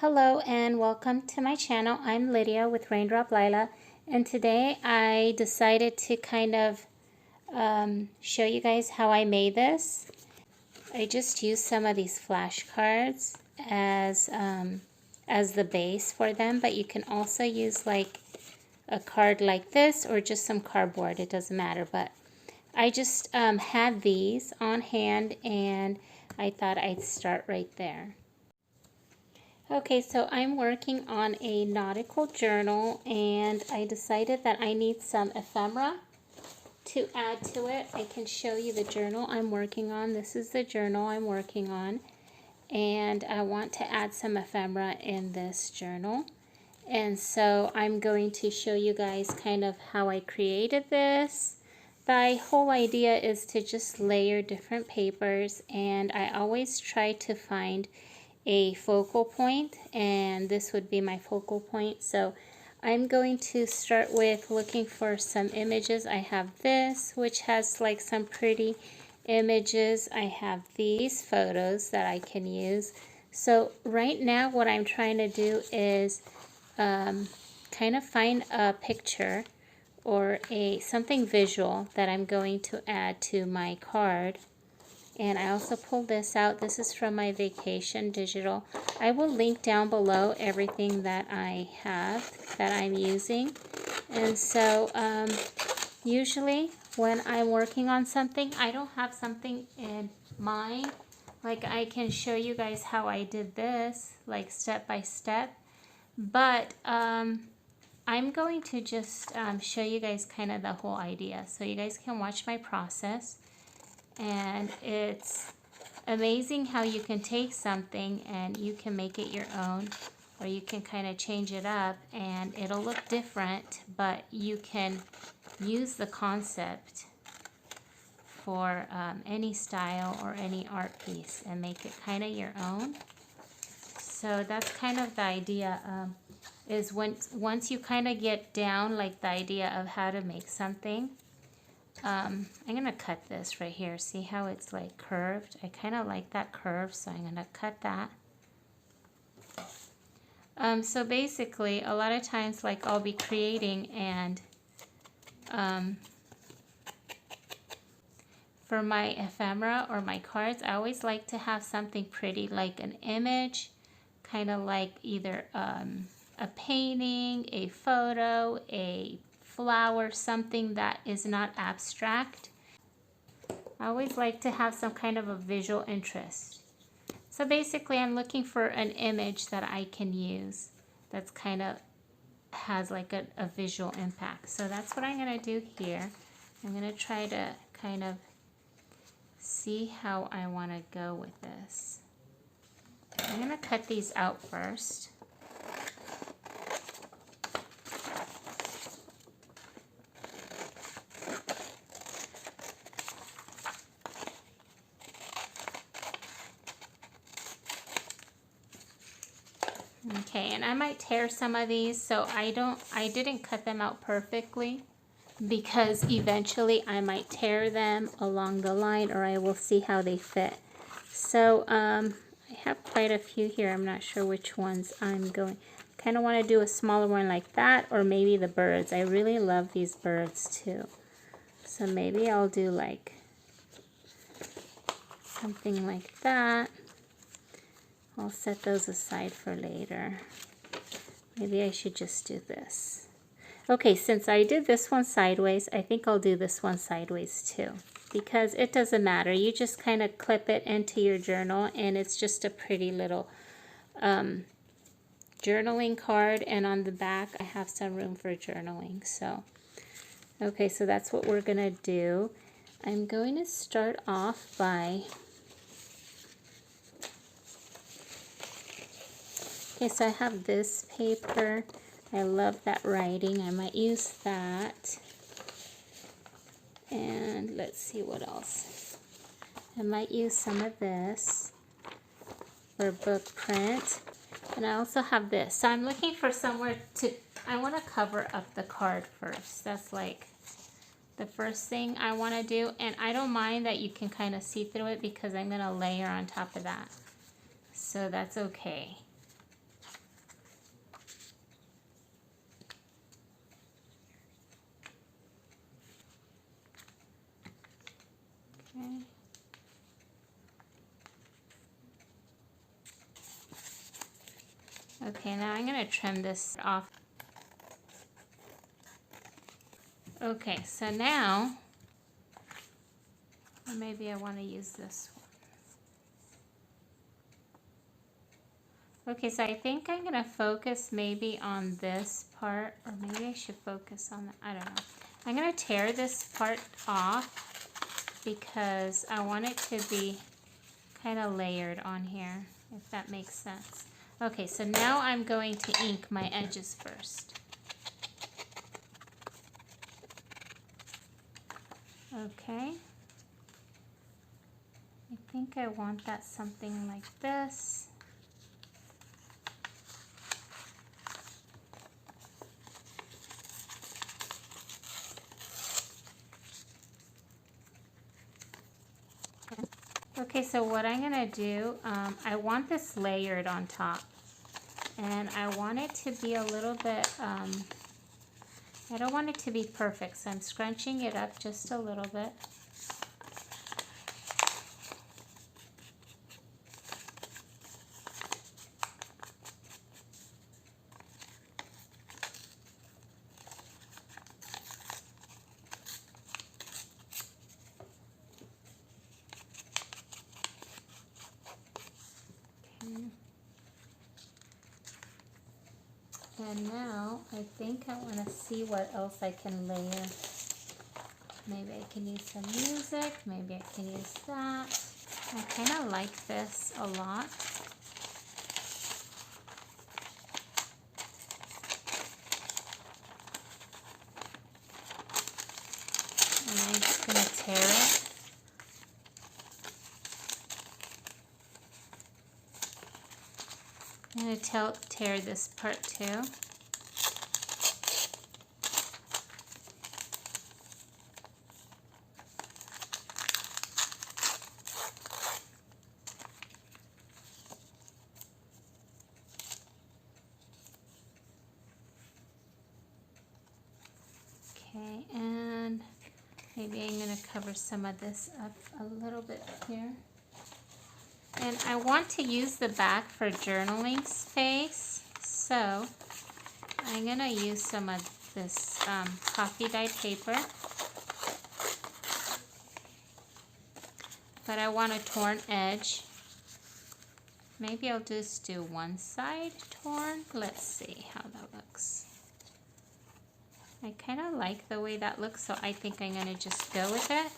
Hello and welcome to my channel. I'm Lydia with Raindrop Lila, and today I decided to kind of show you guys how I made this. I just used some of these flashcards as the base for them, but you can also use like a card like this or just some cardboard. It doesn't matter, but I just had these on hand and I thought I'd start right there. Okay, so I'm working on a nautical journal and I decided that I need some ephemera to add to it. I can show you the journal I'm working on. This is the journal I'm working on, and I want to add some ephemera in this journal. And so I'm going to show you guys kind of how I created this. The whole idea is to just layer different papers, and I always try to find a focal point, and this would be my focal point. So I'm going to start with looking for some images. I have this, which has like some pretty images. I have these photos that I can use. So right now what I'm trying to do is kind of find a picture or something visual that I'm going to add to my card. And I also pulled this out. This is from my vacation digital. I will link down below everything that I have that I'm using. And so usually when I'm working on something, I don't have something in mind. Like I can show you guys how I did this, like step by step. But I'm going to just show you guys kind of the whole idea so you guys can watch my process. And it's amazing how you can take something and you can make it your own, or you can kind of change it up and it'll look different, but you can use the concept for any style or any art piece and make it kind of your own. So that's kind of the idea, is once you kind of get down like the idea of how to make something. I'm going to cut this right here. See how it's like curved? I kind of like that curve, so I'm going to cut that. So basically, a lot of times like I'll be creating, and for my ephemera or my cards, I always like to have something pretty, like an image, kind of like either a painting, a photo, a flower, something that is not abstract. I always like to have some kind of a visual interest. So basically I'm looking for an image that I can use that's kind of has like a visual impact. So that's what I'm going to do here. I'm going to try to kind of see how I want to go with this. I'm going to cut these out first. Okay, and I might tear some of these, so I didn't cut them out perfectly because eventually I might tear them along the line, or I will see how they fit. So I have quite a few here. I'm not sure which ones I'm going. Kind of want to do a smaller one like that, or maybe the birds. I really love these birds too. So maybe I'll do like something like that. I'll set those aside for later. Maybe I should just do this. Okay, since I did this one sideways, I think I'll do this one sideways too, because it doesn't matter. You just kind of clip it into your journal, and it's just a pretty little journaling card, and on the back I have some room for journaling. So okay, so that's what we're gonna do. I'm going to start off by, okay, so I have this paper. I love that writing. I might use that. And let's see what else. I might use some of this for book print. And I also have this. So I'm looking for somewhere to, I want to cover up the card first. That's like the first thing I want to do. And I don't mind that you can kind of see through it because I'm going to layer on top of that. So that's okay. Okay, now I'm going to trim this off. Okay, so now, maybe I want to use this one. Okay, so I think I'm going to focus maybe on this part, or maybe I should focus on the, I don't know. I'm going to tear this part off because I want it to be kind of layered on here, if that makes sense. Okay, so now I'm going to ink my edges first. Okay. I think I want that something like this. Okay, so what I'm gonna do, I want this layered on top, and I want it to be a little bit, I don't want it to be perfect, so I'm scrunching it up just a little bit. And now I think I want to see what else I can layer. Maybe I can use some music, maybe I can use that. I kind of like this a lot. And I'm just going to tear it. I'm going to tear this part too. Okay, and maybe I'm going to cover some of this up a little bit here. And I want to use the back for journaling space, so I'm going to use some of this coffee dyed paper. But I want a torn edge. Maybe I'll just do one side torn. Let's see how that looks. I kind of like the way that looks, so I think I'm going to just go with it.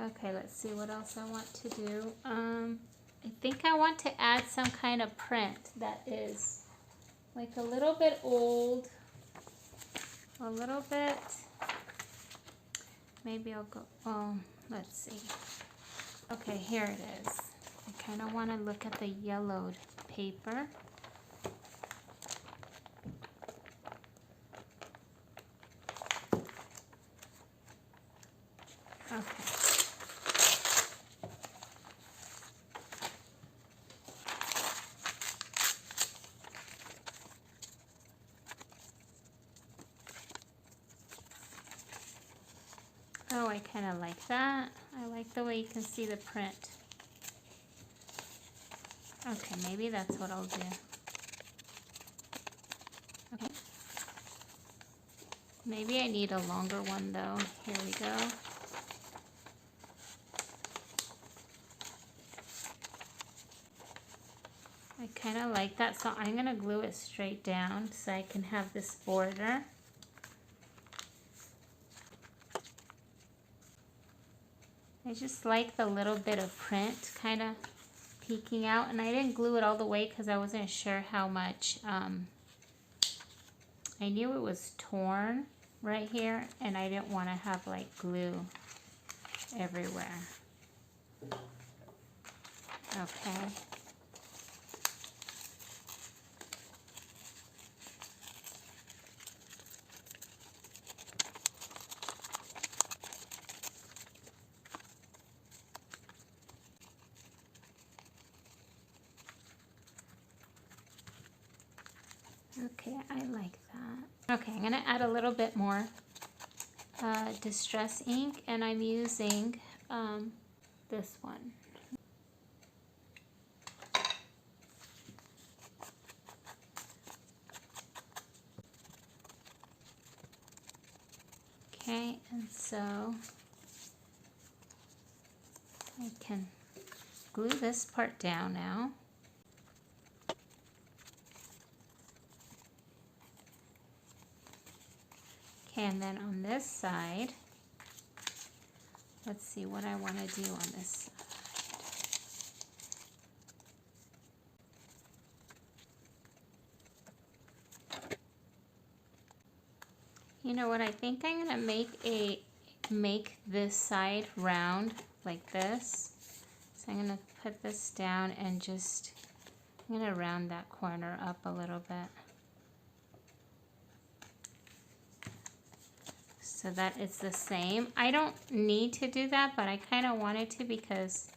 Okay, let's see what else I want to do. I think I want to add some kind of print that is like a little bit old, a little bit, maybe I'll go, let's see. Okay, here it is. I kind of want to look at the yellowed paper. Okay. Oh, I kind of like that. I like the way you can see the print. Okay, maybe that's what I'll do. Okay. Maybe I need a longer one though. Here we go. I kind of like that, so I'm going to glue it straight down so I can have this border. I just like the little bit of print kind of peeking out, and I didn't glue it all the way because I wasn't sure how much. I knew it was torn right here, and I didn't want to have like glue everywhere. Okay. Okay, I like that. Okay, I'm gonna add a little bit more distress ink, and I'm using this one. Okay, and so I can glue this part down now. Okay, and then on this side, let's see what I want to do on this side. You know what, I think I'm going to make this side round like this. So I'm going to put this down and just, I'm going to round that corner up a little bit. So that it's the same. I don't need to do that, but I kind of wanted to because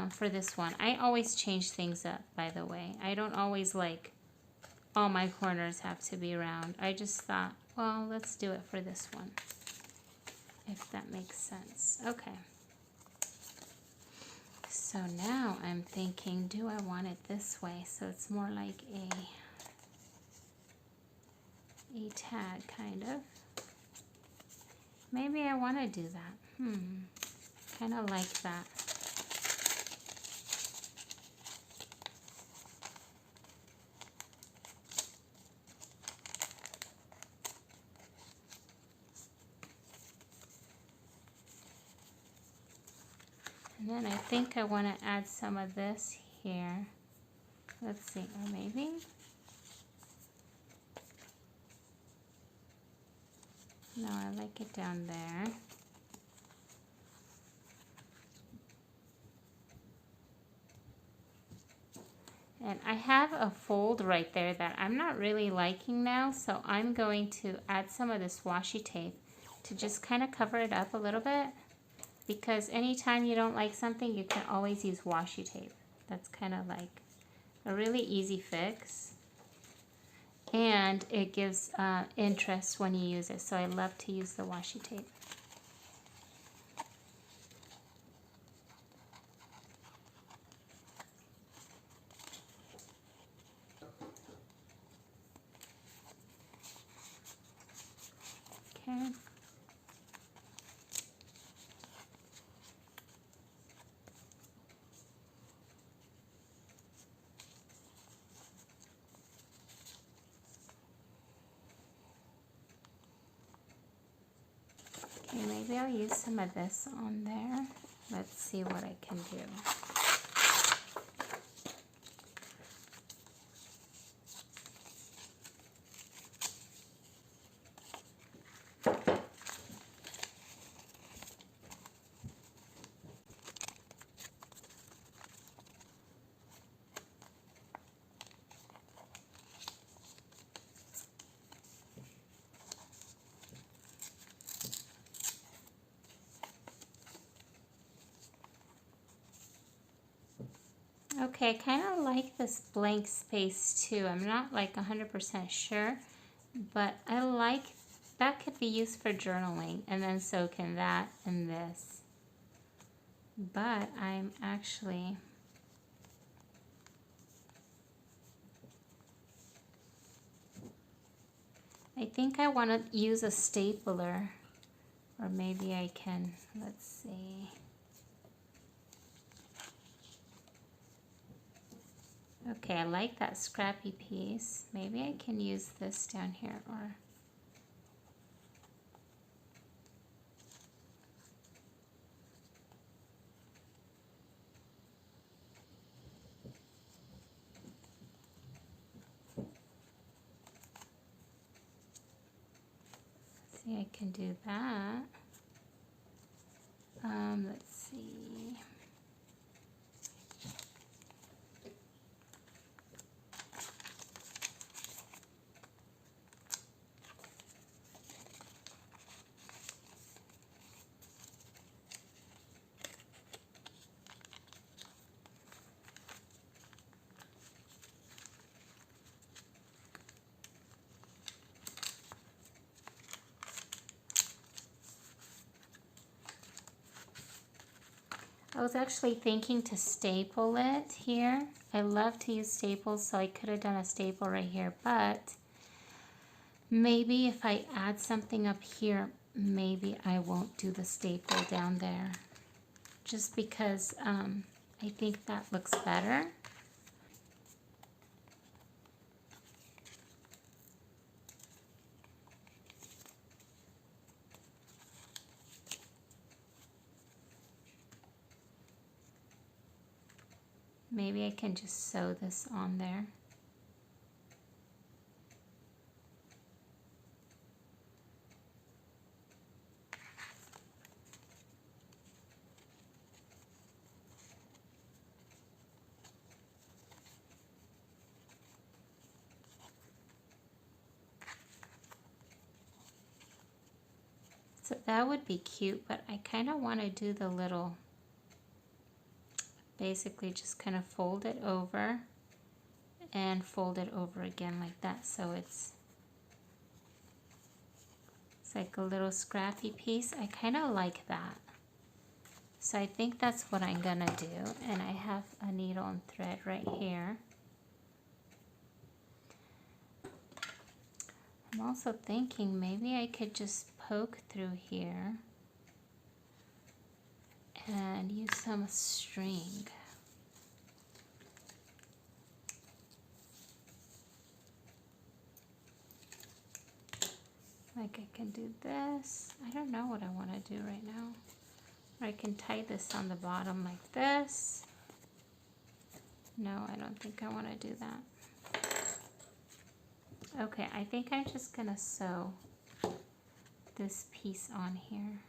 for this one, I always change things up, by the way. I don't always like all my corners have to be round. I just thought, well, let's do it for this one, if that makes sense. Okay. So now I'm thinking, do I want it this way? So it's more like a tag, kind of. Maybe I want to do that. Kind of like that. And then I think I want to add some of this here. Let's see, or maybe? No, I like it down there. And I have a fold right there that I'm not really liking now, so I'm going to add some of this washi tape to just kind of cover it up a little bit. Because anytime you don't like something, you can always use washi tape. That's kind of like a really easy fix. And it gives interest when you use it, so I love to use the washi tape. Okay. Okay, maybe I'll use some of this on there. Let's see what I can do. Okay, I kind of like this blank space too. I'm not like 100% sure, but I like, that could be used for journaling, and then so can that and this. But I'm actually, I think I want to use a stapler, or maybe I can, let's see. Okay, I like that scrappy piece. Maybe I can use this down here, or see, I can do that. Let's see. I was actually thinking to staple it here. I love to use staples, so I could have done a staple right here, but maybe if I add something up here, maybe I won't do the staple down there, just because I think that looks better. Maybe I can just sew this on there. So that would be cute, but I kind of want to do the little, basically just kind of fold it over and fold it over again like that, so it's like a little scrappy piece. I kind of like that. So I think that's what I'm gonna do, and I have a needle and thread right here. I'm also thinking maybe I could just poke through here and use some string. Like I can do this. I don't know what I want to do right now. Or I can tie this on the bottom like this. No, I don't think I want to do that. Okay, I think I'm just gonna sew this piece on here.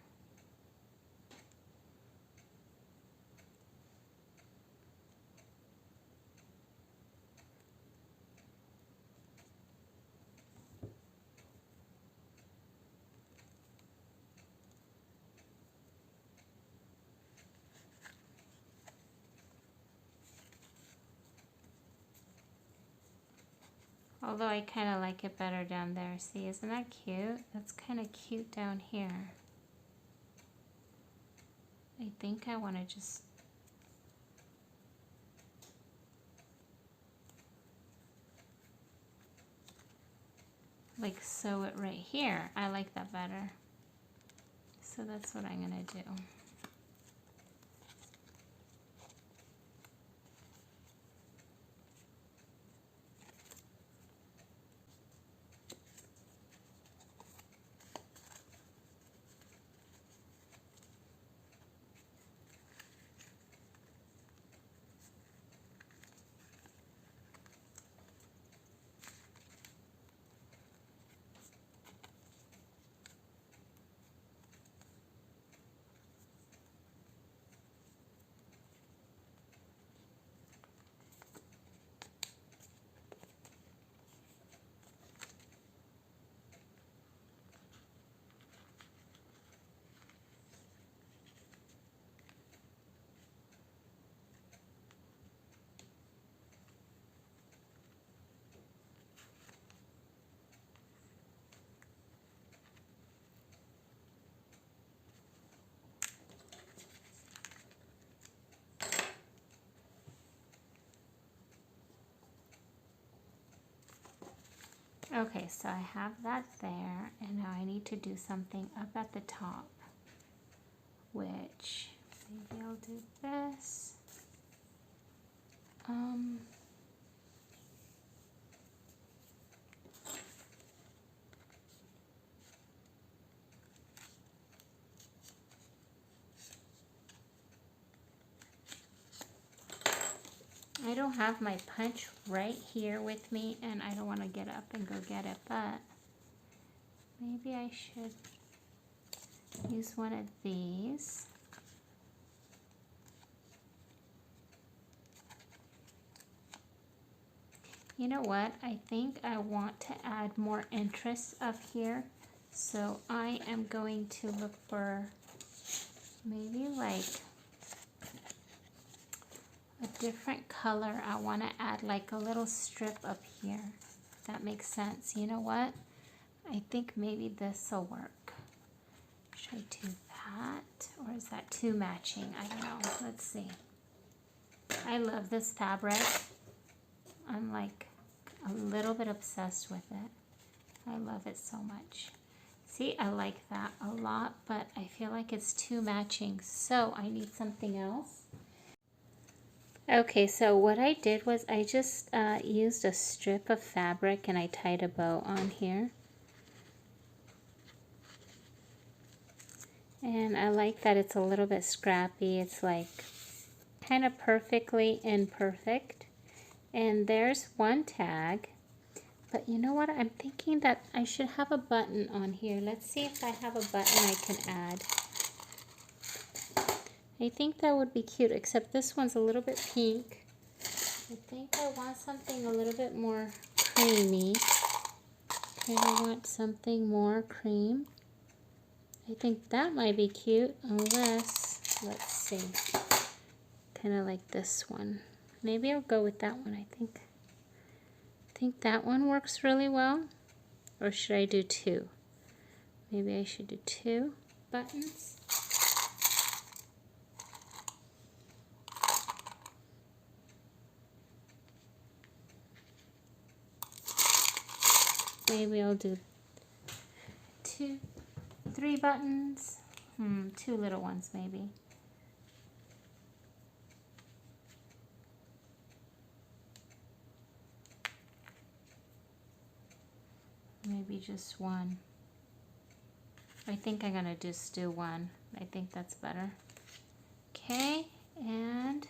Although I kind of like it better down there. See, isn't that cute? That's kind of cute down here. I think I want to just like sew it right here. I like that better. So that's what I'm gonna do. Okay, so I have that there, and now I need to do something up at the top, which maybe I'll do this. I don't have my punch right here with me, and I don't want to get up and go get it, but maybe I should use one of these. You know what? I think I want to add more interest up here, so I am going to look for maybe like a different color. I want to add like a little strip up here, if that makes sense. You know what? I think maybe this will work. Should I do that, or is that too matching? I don't know. Let's see. I love this fabric. I'm like a little bit obsessed with it. I love it so much. See, I like that a lot, but I feel like it's too matching, so I need something else. Okay, so what I did was I just used a strip of fabric and I tied a bow on here. And I like that it's a little bit scrappy. It's like kind of perfectly imperfect. And there's one tag. But you know what? I'm thinking that I should have a button on here. Let's see if I have a button I can add. I think that would be cute, except this one's a little bit pink. I think I want something a little bit more creamy. Kind of want something more cream. I think that might be cute, unless, let's see, kind of like this one. Maybe I'll go with that one, I think. I think that one works really well. Or should I do two? Maybe I should do two buttons. Maybe I'll do three buttons. Two little ones maybe. Maybe just one. I think I'm gonna just do one. I think that's better. Okay, and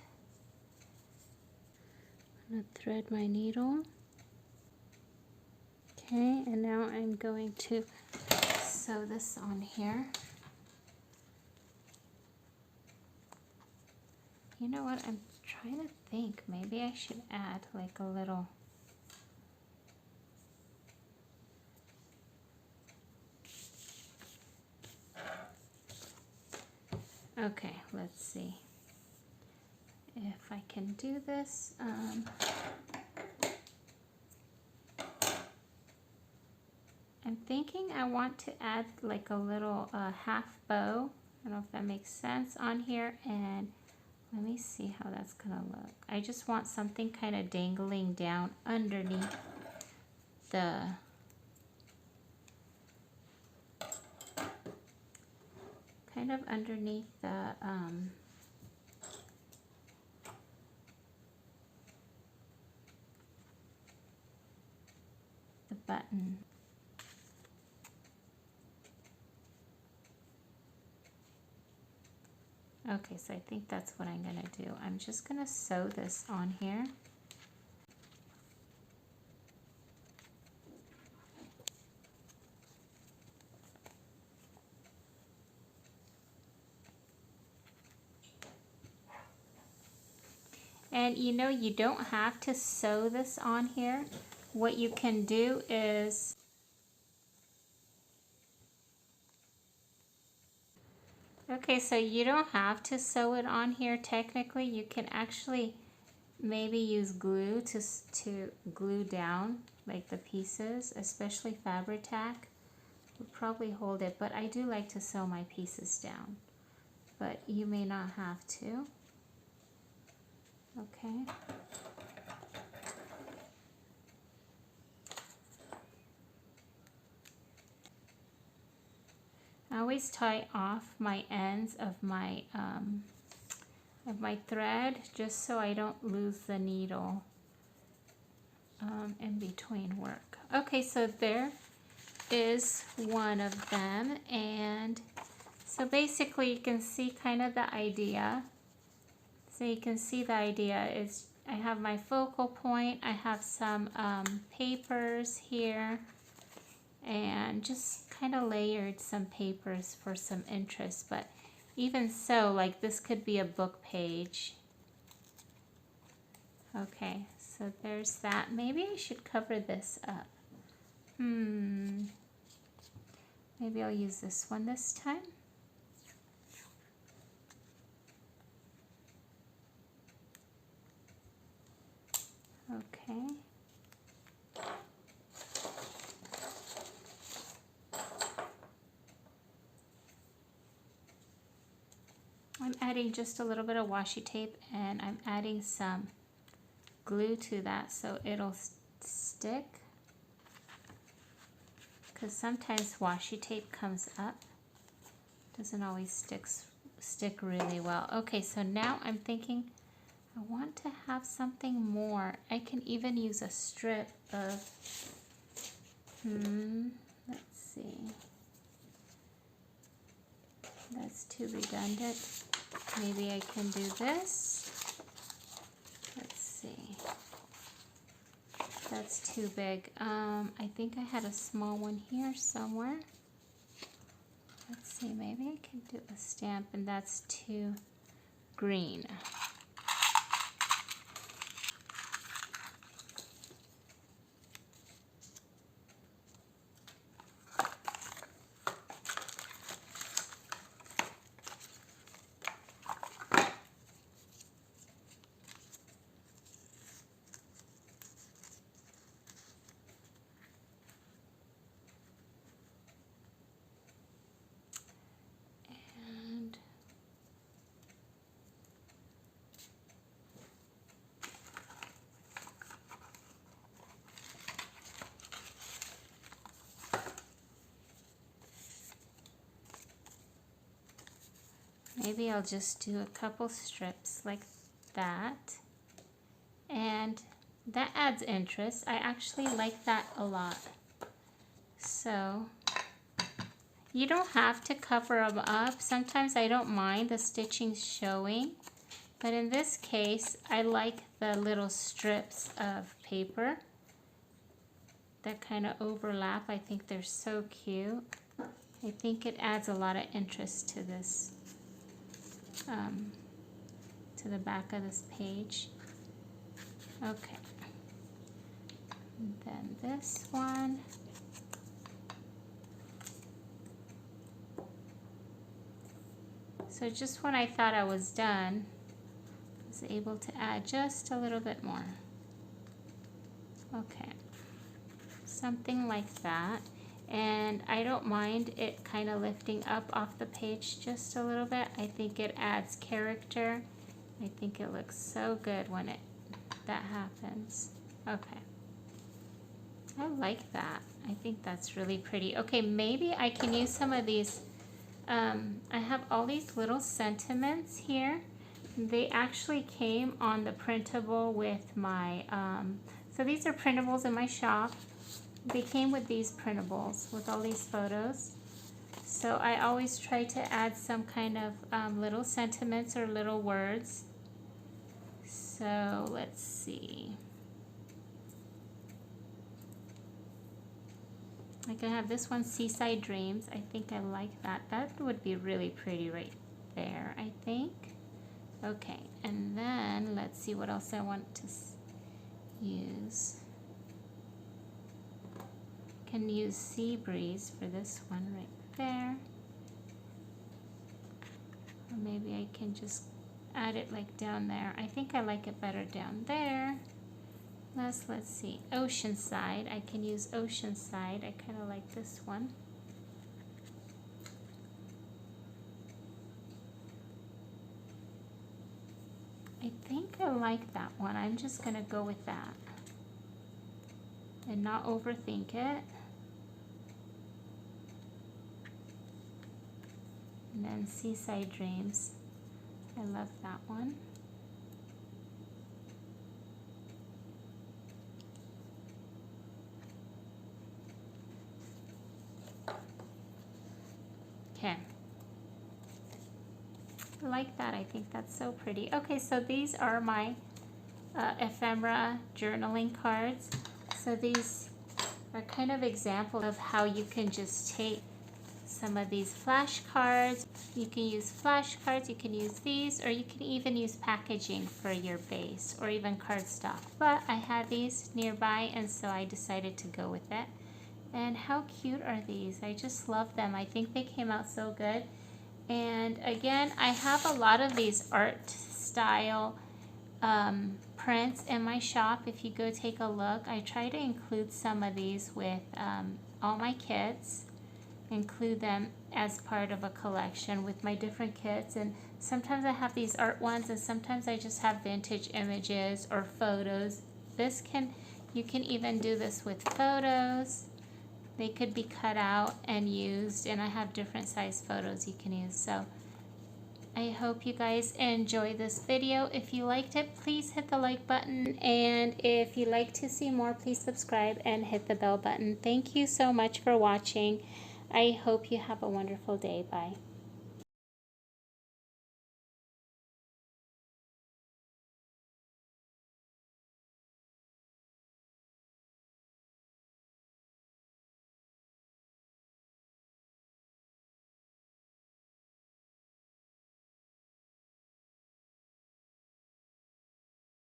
I'm gonna thread my needle. Okay, and now I'm going to sew this on here. You know what, I'm trying to think, maybe I should add like a little, okay, let's see if I can do this. I'm thinking I want to add like a little half bow. I don't know if that makes sense on here, and let me see how that's gonna look. I just want something kind of dangling down underneath the the button. Okay, so I think that's what I'm gonna do. I'm just gonna sew this on here. And you know, you don't have to sew this on here. What you can do is, okay, so you don't have to sew it on here technically. You can actually maybe use glue to glue down like the pieces, especially Fabri-Tac would probably hold it, but I do like to sew my pieces down, but you may not have to. Okay. I always tie off my ends of my thread just so I don't lose the needle in between work. Okay, so there is one of them, and so basically you can see kind of the idea. So you can see the idea is I have my focal point, I have some papers here, and just kind of layered some papers for some interest, but even so, like this could be a book page. Okay, so there's that. Maybe I should cover this up. Maybe I'll use this one this time. Okay. adding just a little bit of washi tape, and I'm adding some glue to that so it'll stick, because sometimes washi tape comes up, doesn't always stick really well. Okay, so now I'm thinking I want to have something more. I can even use a strip of let's see, that's too redundant. Maybe I can do this. Let's see, that's too big. I think I had a small one here somewhere. Let's see, maybe I can do a stamp, and that's too green. Maybe I'll just do a couple strips like that, and that adds interest. I actually like that a lot. So you don't have to cover them up. Sometimes I don't mind the stitching showing, but in this case I like the little strips of paper that kind of overlap. I think they're so cute. I think it adds a lot of interest to this, to the back of this page. Okay, and then this one. So just when I thought I was done, I was able to add just a little bit more. Okay, something like that. And I don't mind it kind of lifting up off the page just a little bit. I think it adds character. I think it looks so good when that happens. Okay, I like that. I think that's really pretty. Okay, maybe I can use some of these. I have all these little sentiments here. They actually came on the printable with my, so these are printables in my shop. They came with these printables with all these photos. So I always try to add some kind of little sentiments or little words. So let's see. Like I have this one, Seaside Dreams. I think I like that. That would be really pretty right there, I think. Okay, and then let's see what else I want to use. Can use Sea Breeze for this one right there. Or maybe I can just add it like down there. I think I like it better down there. Let's see, Oceanside. I can use Oceanside. I kind of like this one. I think I like that one. I'm just gonna go with that and not overthink it. And then Seaside Dreams. I love that one. Okay. I like that. I think that's so pretty. Okay, so these are my ephemera journaling cards. So these are kind of examples of how you can just take some of these flashcards. You can use flashcards, you can use these, or you can even use packaging for your base, or even cardstock. But I had these nearby, and so I decided to go with it. And how cute are these? I just love them. I think they came out so good. And again, I have a lot of these art style prints in my shop. If you go take a look, I try to include some of these with all my kits, include them as part of a collection with my different kits. And Sometimes I have these art ones, and sometimes I just have vintage images or photos. You can even do this with photos. They could be cut out and used, and I have different size photos you can use. So I hope you guys enjoy this video. If you liked it, please hit the like button, and if you'd like to see more, please subscribe and hit the bell button. Thank you so much for watching. I hope you have a wonderful day. Bye.